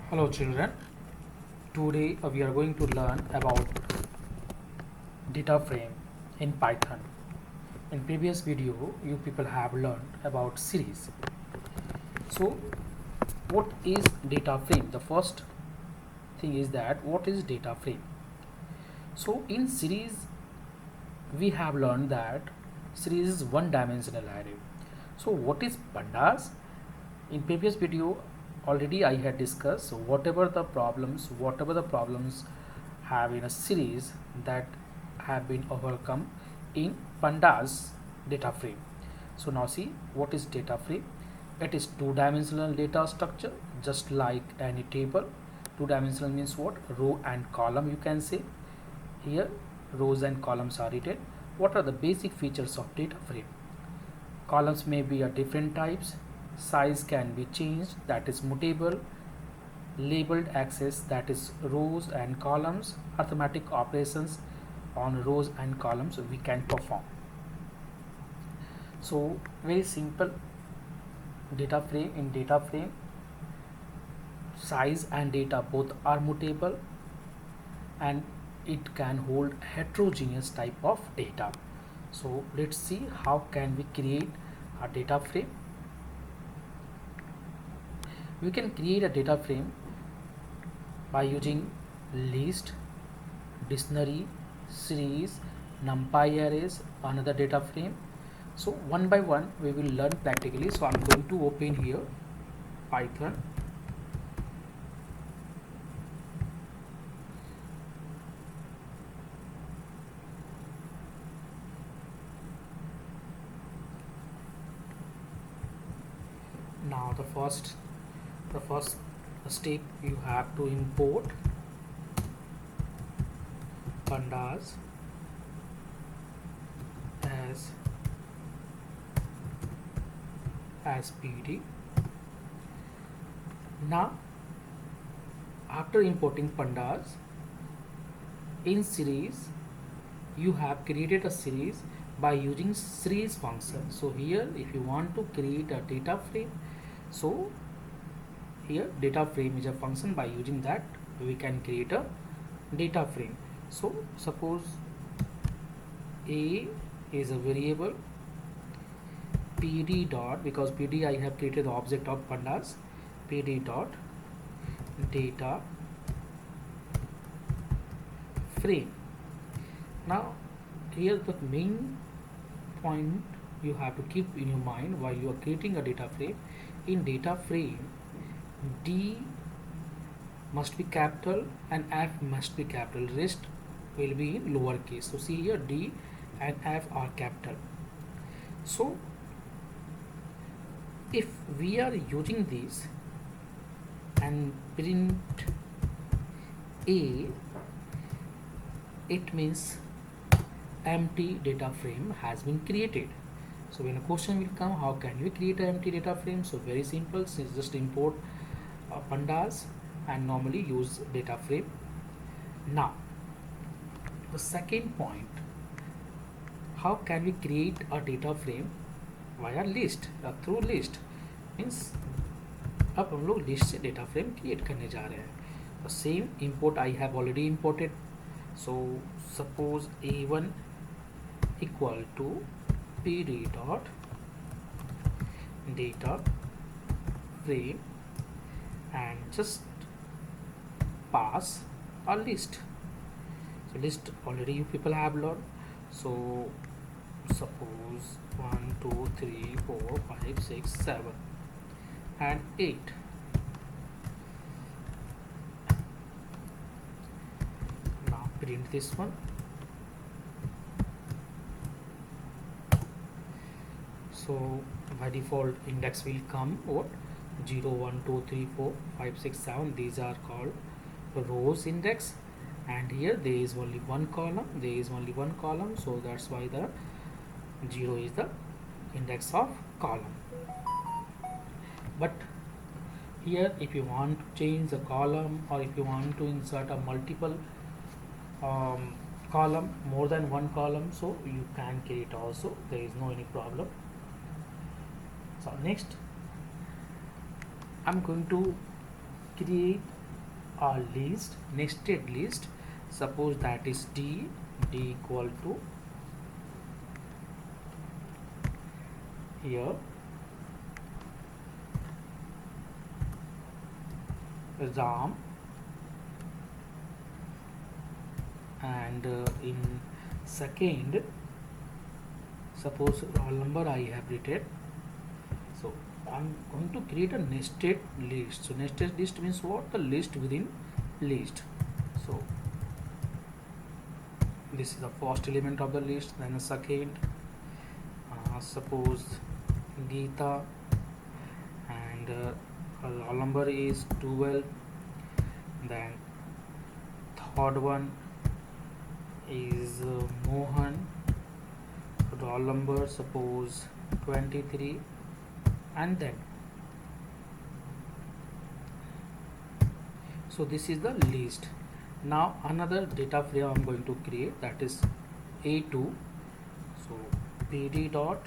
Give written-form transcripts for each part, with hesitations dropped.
Hello children, today we are going to learn about data frame in Python. In previous video you people have learned about series. So what is data frame? The first thing is that what is data frame? So in series we have learned that series is one dimensional array. So what is pandas? In previous video already I had discussed, so whatever the problems have in a series that have been overcome in pandas data frame. So now see what is data frame. It is two-dimensional data structure, just like any table. Two-dimensional means what? Row and column, you can say. Here rows and columns are written. What are the basic features of data frame? Columns may be of different types, size can be changed, that is mutable, labeled access, that is rows and columns, arithmetic operations on rows and columns we can perform. So very simple data frame. In data frame, size and data both are mutable and it can hold heterogeneous type of data. So let's see how can we create a data frame. We can create a data frame by using list, dictionary, series, numpy arrays, another data frame. So one by one we will learn practically. So I'm going to open here Python. Now the first step, you have to import pandas as pd. Now after importing pandas in series, you have created a series by using series function. So here if you want to create a data frame, so here data frame is a function, by using that we can create a data frame. So suppose a is a variable, pd dot, because pd I have created the object of pandas, pd dot data frame. Now here the main point you have to keep in your mind while you are creating a data frame. In data frame, D must be capital and F must be capital, rest will be in lowercase. So see here D and F are capital. So if we are using this and print A, it means empty data frame has been created. So when a question will come, how can we create an empty data frame? So very simple, just import pandas and normally use data frame. Now the second point, how can we create a data frame via list, through list, means अब हम लोग list से data frame create करने जा रहे हैं. तो same import I have already imported. So suppose a1 equal to pd dot data frame and just pass a list. So list already you people have learned. So suppose 1 2 3 4 5 6 7 and 8. Now print this one. So by default index will come what 0 1 2 3 4 5 6 7. These are called rows index, and here there is only one column, so that's why the 0 is the index of column. But here if you want to change the column, or if you want to insert a multiple column, more than one column, so you can create also, there is no any problem. So next I'm going to create a list, nested list. Suppose that is d equal to here Ram, and in second suppose roll number I have written. So I'm going to create a nested list. So nested list means what? The list within list. So this is the first element of the list, then the second suppose Geeta, and her roll number is 12, then third one is Mohan, roll number suppose 23, and then so this is the list. Now another data frame I'm going to create, that is A2. So pd dot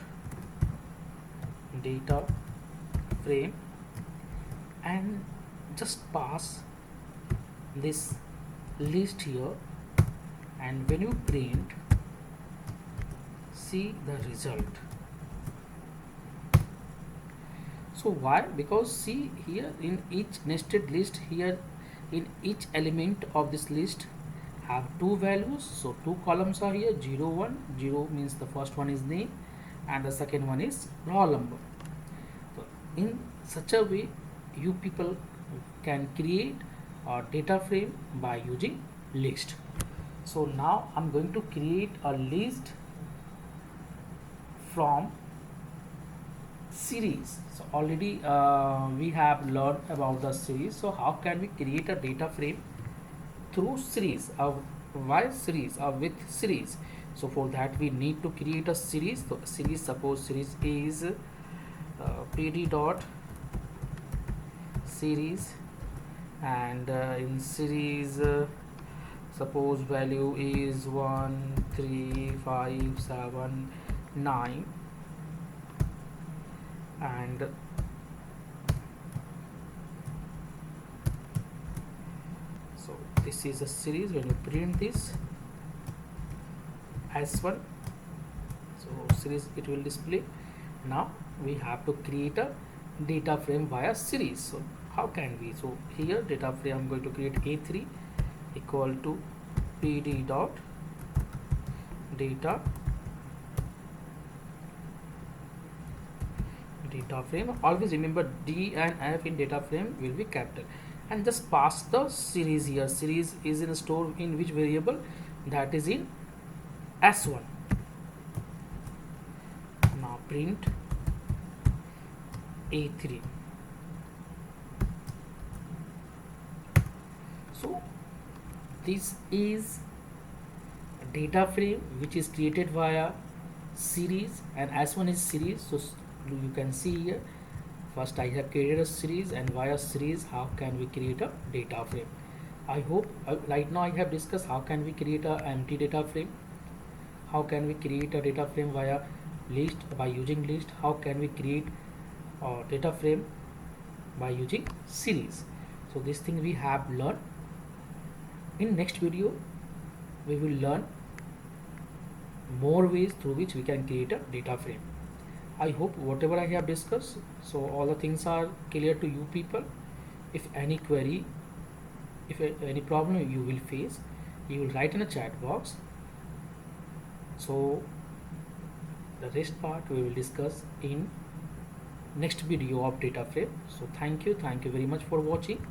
data frame, and just pass this list here, and when you print, see the result. So why? Because see here in each nested list, here in each element of this list have two values. So two columns are here, 0 1. 0 means the first one is name and the second one is roll number. So in such a way you people can create a data frame by using list. So now I'm going to create a list from series. So already we have learned about the series. So how can we create a data frame through series? Why series or with series? So for that we need to create a series. So series, suppose series is pd dot series, and in series suppose value is 1 3 5 7 9, and so this is a series. When you print this S1, so series it will display. Now we have to create a data frame via series. So how can we? So here data frame I'm going to create A3 equal to pd dot data frame. Always remember D and F in data frame will be capital, and just pass the series here. Series is in a store in which variable? That is in S1. Now print A3. So this is a data frame which is created via series, and S1 is series. So you can see here, first I have created a series, and via series how can we create a data frame. I hope right now I have discussed how can we create a empty data frame, how can we create a data frame via list by using list, how can we create a data frame by using series. So this thing we have learned. In next video we will learn more ways through which we can create a data frame. I hope whatever I have discussed, so all the things are clear to you people. If any query, if any problem you will face, you will write in a chat box. So the rest part we will discuss in next video of data frame. So thank you very much for watching.